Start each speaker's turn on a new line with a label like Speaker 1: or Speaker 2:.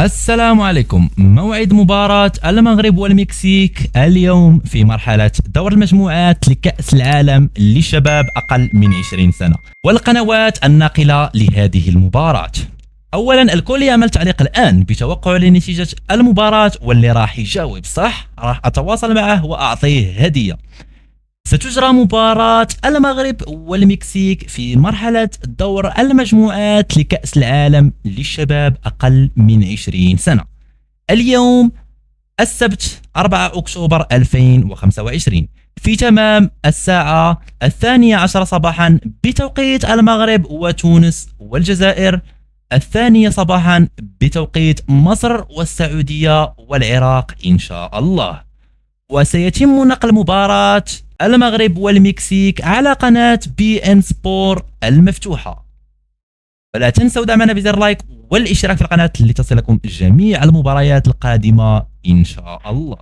Speaker 1: السلام عليكم. موعد مباراة المغرب والمكسيك اليوم في مرحلة دور المجموعات لكأس العالم للشباب أقل من 20 سنة، والقنوات الناقلة لهذه المباراة. أولا الكل يعمل تعليق الآن بتوقع لنتيجة المباراة، واللي راح يجاوب صح راح أتواصل معه وأعطيه هدية. ستجرى مباراة المغرب والمكسيك في مرحلة دور المجموعات لكأس العالم للشباب أقل من 20 سنة اليوم السبت 4 أكتوبر 2025 في تمام الساعة 12 صباحا بتوقيت المغرب وتونس والجزائر، 2 صباحا بتوقيت مصر والسعودية والعراق إن شاء الله. وسيتم نقل مباراة المغرب والمكسيك على قناة BN سبور المفتوحة. فلا تنسوا دعمنا بزر لايك والاشتراك في القناة لتصلكم جميع المباريات القادمة إن شاء الله.